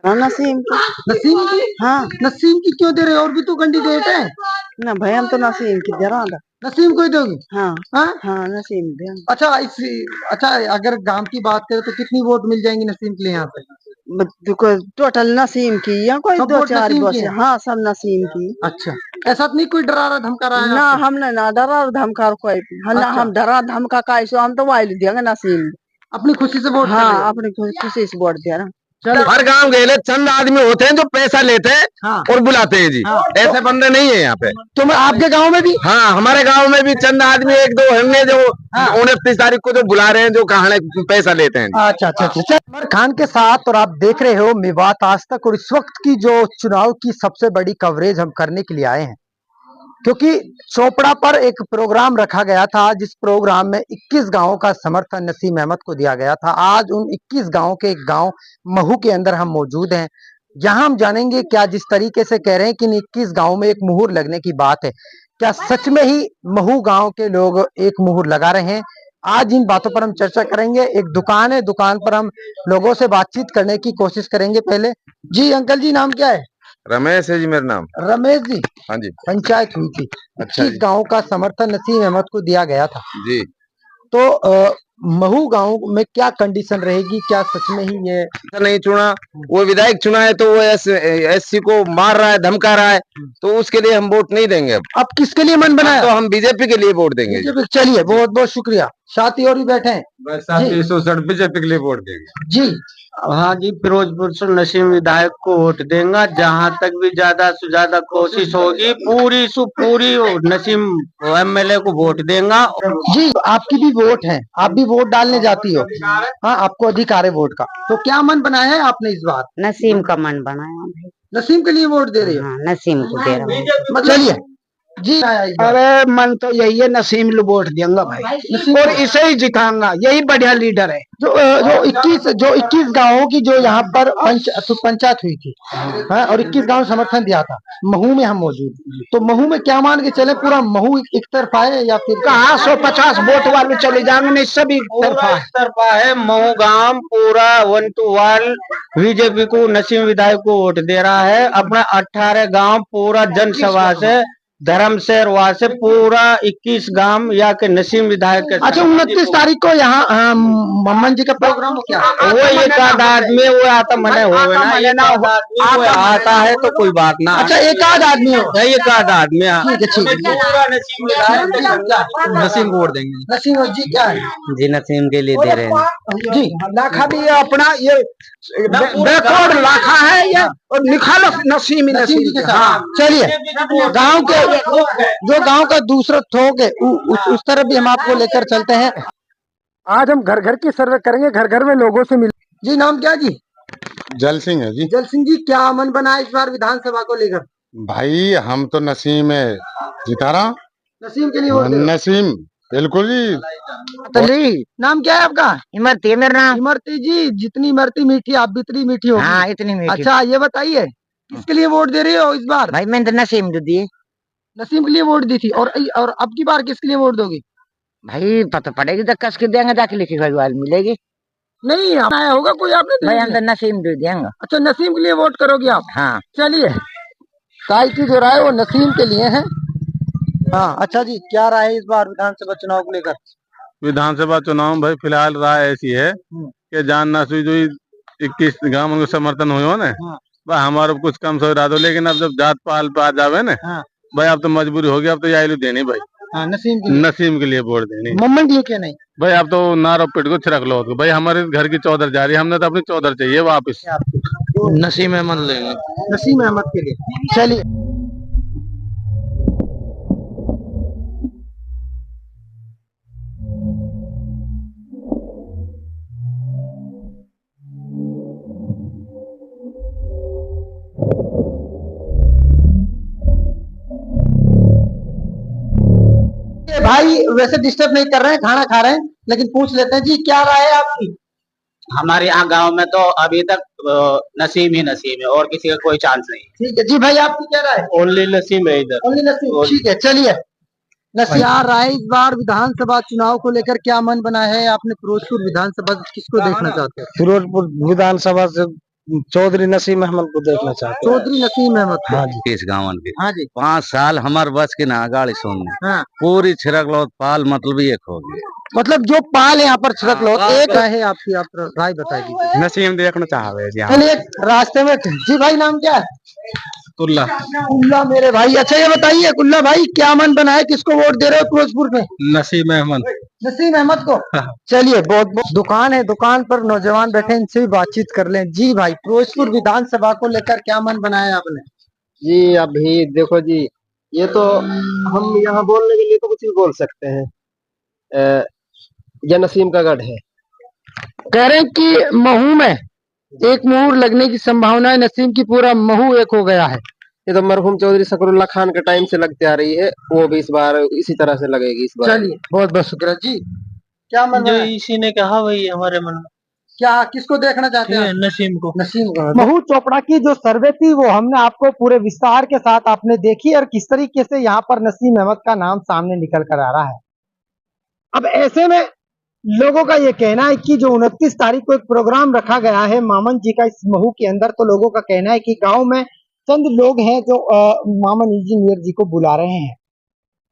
हाँ, नसीम की। नसीम की? हाँ। नसीम की क्यों दे रहे हो? और भी तो कैंडिडेट है ना भाई, हम तो नसीम की दे रहा था। नसीम को ही दोगे? हाँ। हाँ हाँ, नसीम दे। अच्छा अच्छा, अगर गांव की बात करें तो कितनी वोट मिल जाएंगी नसीम के लिए यहाँ पे? टोटल नसीम की या कोई सब दो वोट चार नसीम बस की है। है? हाँ, सब नसीम की। अच्छा, ऐसा तो नहीं कोई डरा रहा धमका रहा है ना, आपको? हमने ना डरा धमका कोई भी। ना अच्छा। हम डरा धमका का ऐसे हम तो वाइल देंगे नसीम। अपनी खुशी से वोट कर रहे हो? हाँ, अपनी खुशी से वोट दे रहा। हर गांव गए चंद आदमी होते हैं जो पैसा लेते हैं हाँ। और बुलाते हैं जी। हाँ। ऐसे बंदे नहीं है यहाँ पे। तो आपके गांव में भी? हाँ, हमारे गांव में भी चंद आदमी एक दो हमने जो 29 तारीख को जो बुला रहे हैं, जो कहा पैसा लेते हैं। अच्छा अच्छा अच्छा। उमर खान के साथ, और आप देख रहे हो मेवात आज तक, और इस वक्त की जो चुनाव की सबसे बड़ी कवरेज हम करने के लिए आए हैं, क्योंकि चोपड़ा पर एक प्रोग्राम रखा गया था जिस प्रोग्राम में 21 गांवों का समर्थन नसीम अहमद को दिया गया था। आज उन 21 गांवों के एक गांव महू के अंदर हम मौजूद हैं। यहाँ हम जानेंगे क्या जिस तरीके से कह रहे हैं कि इन 21 गांवों में एक मुहर लगने की बात है, क्या सच में ही महू गांव के लोग एक मुहर लगा रहे हैं? आज इन बातों पर हम चर्चा करेंगे। एक दुकान है, दुकान पर हम लोगों से बातचीत करने की कोशिश करेंगे। पहले जी, अंकल जी, नाम क्या है? रमेश है जी मेरा नाम। रमेश जी। हाँ जी। पंचायत हुई थी, अच्छा 21 गांव का समर्थन नसीम अहमद को दिया गया था जी। तो महू गांव में क्या कंडीशन रहेगी? क्या सच में ही ये नहीं चुना, वो विधायक चुना है तो वो एससी को मार रहा है, धमका रहा है, तो उसके लिए हम वोट नहीं देंगे। अब किसके लिए मन बनाया? तो हम बीजेपी के लिए वोट देंगे। चलिए, बहुत बहुत शुक्रिया। साथी और भी बैठे हैं। बीजेपी के लिए वोट देंगे जी। हाँ जी, फिरोजपुर से नसीम विधायक को वोट देंगे। जहाँ तक भी ज्यादा से ज्यादा कोशिश होगी, पूरी से पूरी नसीम एमएलए को वोट देंगे। जी, आपकी भी वोट है, आप भी वोट डालने जाती हो। हाँ, आपको अधिकार है वोट का। तो क्या मन बनाया है आपने इस बार? नसीम का मन बनाया। नसीम के लिए वोट दे रही हो? हाँ, नसीम को दे रहा। चलिए जी। अरे मन तो यही है, नसीम को वोट देंगे भाई, और इसे ही जिताऊंगा। यही बढ़िया लीडर है। जो 21 गांवों की जो यहाँ पर पंचायत हुई थी, हाँ, और 21 गांव समर्थन दिया था। महू में हम मौजूद, तो महू में क्या मान के चले, पूरा महू एक तरफा है या फिर कहाँ 150 वोट वाले चले जाएंगे? नहीं, सभी तरफा है। महू गांव पूरा 1 to 1 बीजेपी को, नसीम विधायक को वोट दे रहा है। अपना 18 गांव पूरा जनसभा से, धर्म से, वहां से पूरा 21 गांव या के नसीम विधायक के। अच्छा, 29 तारीख को यहाँ मम्मन जी का प्रोग्राम हो क्या? वो एक आध आदमी वो आता मने हो ना, आता है तो कोई बात ना। अच्छा, एक आध आदमी हो? एक आध आदमी। ठीक है। नसीम को वोट देंगे। नसीम जी क्या है? जी, नसीम के लिए दे रहे हैं जी। लाखा भी अपना ये बैकवर्ड लाखा है ये, और निकालो नसीम नसीम के साथ। चलिए, गांव के जो गांव का दूसरा थोक है उस तरफ भी हम आपको लेकर चलते हैं। आज हम घर घर की सर्वे करेंगे, घर घर में लोगों से मिल। जी, नाम क्या जी? जल सिंह है जी। जल सिंह जी, क्या मन बना इस बार विधानसभा को लेकर? भाई हम तो नसीम है जिता रहा। नसीम के लिए वोट दे। नसीम बिल्कुल जी। जी, नाम क्या है आपका? इमरती है मेरा नाम। इमरती जी, जितनी इमरती मीठी आप भी इतनी मीठी हो। हाँ, इतनी मीठी। अच्छा, ये बताइए किसके लिए वोट दे रही हो इस बार? भाई मैंने तो नसीम को दी। नसीम के लिए वोट दी थी, और अब की बार किसके लिए वोट दोगी? भाई पता पड़ेगी तो कस के देंगे, जाके लिखी भगवान मिलेगी। नहीं आया होगा कोई आपने? भाई हम तो नसीम दे देंगे। अच्छा, नसीम के लिए वोट करोगे आप? हाँ। चलिए, साई की जो राय वो नसीम के लिए है। हाँ, अच्छा जी, क्या राय है इस बार विधानसभा चुनाव को लेकर? विधानसभा चुनाव में भाई फिलहाल राय ऐसी है कि जान ना सुई जो 21 गांव उनको समर्थन हुए हो ना, भाई हमारे कुछ कम सो रहा दो, लेकिन अब जब जात पाल पे आ जावे ना, भाई अब तो मजबूरी होगी, अब तो यही देनी भाई। नसीम के लिए वोट देनी। मम्मन जी के नहीं भाई अब तो नारो पिट को छिड़क लो भाई, हमारे घर की चौधर जा रही है, हमने तो अपनी चौधर चाहिए वापिस। नसीम अहमद लेंगे। नसीम अहमद के लिए। चलिए, भाई वैसे डिस्टर्ब नहीं कर रहे हैं, खाना खा रहे हैं, लेकिन पूछ लेते हैं जी, क्या राय है आपकी? हमारे यहाँ गांव में तो अभी तक नसीम ही नसीम है, और किसी का कोई चांस नहीं। ठीक है जी। भाई आपकी क्या राय? ओनली नसीम है इधर। ओनली नसीम। ठीक है, चलिए। नसीम, क्या राय इस बार विधानसभा चुनाव को लेकर, क्या मन बना है आपने? फिरोजपुर विधानसभा किसको देखना चाहते हैं? फिरोजपुर विधानसभा से चौधरी नसीम अहमद को देखना चाहते हैं। चौधरी नसीम अहमद को। हाँ जी। किस गाँव के हाँ जी। 5 साल हमार बस के ना गाड़ी सुनने हाँ। पूरी छिड़कलौत पाल मतलब ही एक हो गया। मतलब जो पाल यहाँ पर छिड़क लो हाँ, एक है आपकी, आप राय बता दीजिए। नसीम देखना चाहते हैं। चलिए रास्ते में जी भाई नाम क्या है? कुल्ला। कुल्ला मेरे भाई। अच्छा ये बताइए कुल्ला भाई क्या मन बना है, किसको वोट दे रहे हो फिरोजपुर में? नसीम अहमद। नसीम अहमद को। चलिए बहुत बहुत दुकान है, दुकान पर नौजवान बैठे, इनसे भी बातचीत कर लें। जी भाई फिरोजपुर विधानसभा को लेकर क्या मन बनाया आपने? जी अभी देखो जी, ये तो हम यहाँ बोलने के लिए तो कुछ भी बोल सकते हैं। यह नसीम का गढ़ है। कह रहे हैं कि महू में एक मुहूर लगने की संभावना है, नसीम की पूरा महू एक हो गया है। ये तो मरहूम चौधरी शकरुल्ला खान के टाइम से लगती आ रही है, वो भी इस बार इसी तरह से लगेगी इस बार। चलिए बहुत बहुत शुक्रिया जी। क्या मन जो बना है? इसी ने कहा वही हमारे मन में। क्या किसको देखना चाहते हैं? नसीम को। नसीम को। महू चोपड़ा की जो सर्वे थी वो हमने आपको पूरे विस्तार के साथ आपने देखी और किस तरीके से यहाँ पर नसीम अहमद का नाम सामने निकल कर आ रहा है। अब ऐसे में लोगों का ये कहना है कि जो 29 तारीख को एक प्रोग्राम रखा गया है मामन जी का इस महू के अंदर, तो लोगों का कहना है कि गांव में चंद लोग हैं जो मामन इंजीनियर जी को बुला रहे हैं,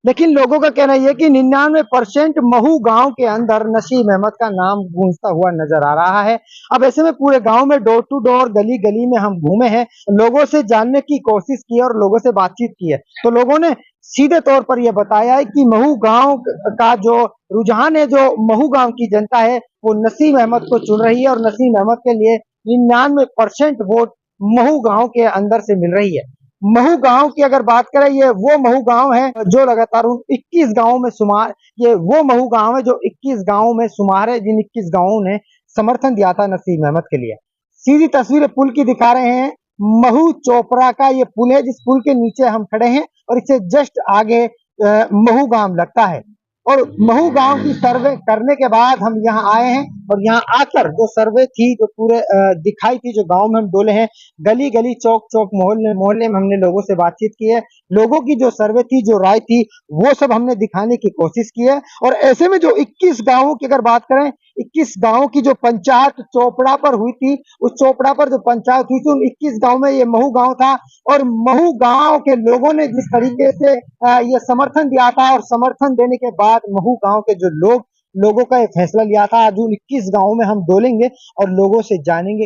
लेकिन लोगों का कहना यह कि 99% महू गांव के अंदर नसीम अहमद का नाम गूंजता हुआ नजर आ रहा है। अब ऐसे में पूरे गांव में डोर टू डोर गली गली में हम घूमे हैं, लोगों से जानने की कोशिश की और लोगों से बातचीत की है, तो लोगों ने सीधे तौर पर यह बताया है कि महू गांव का जो रुझान है, जो महू गांव की जनता है वो नसीम अहमद को चुन रही है और नसीम अहमद के लिए 99% वोट महू गांव के अंदर से मिल रही है। महू गांव की अगर बात करें, ये वो महू गांव है जो लगातार 21 गांवों में शुमार, ये वो महू गांव है जो 21 गांवों में शुमार है, जिन 21 गांवों ने समर्थन दिया था नसीम अहमद के लिए। सीधी तस्वीरें पुल की दिखा रहे हैं। महू चोपड़ा का ये पुल है, जिस पुल के नीचे हम खड़े हैं और इससे जस्ट आगे महू गांव लगता है। और महू गांव की सर्वे करने के बाद हम यहाँ आए हैं और यहाँ आकर जो सर्वे थी, जो पूरे दिखाई थी, जो गांव में हम डोले हैं, गली गली चौक चौक मोहल्ले मोहल्ले में हमने लोगों से बातचीत की है। लोगों की जो सर्वे थी, जो राय थी, वो सब हमने दिखाने की कोशिश की है। और ऐसे में जो 21 गांवों की अगर बात करें, 21 गांवों की जो पंचायत चोपड़ा पर हुई थी, उस चोपड़ा पर जो पंचायत हुई थी उन 21 गांव में ये महू गांव था। और महू गांव के लोगों ने जिस तरीके से ये समर्थन दिया था और समर्थन देने के बाद महू गांव के जो लोगों का ये फैसला लिया था, आज उन 21 गांवों में हम डोलेंगे और लोगों से जानेंगे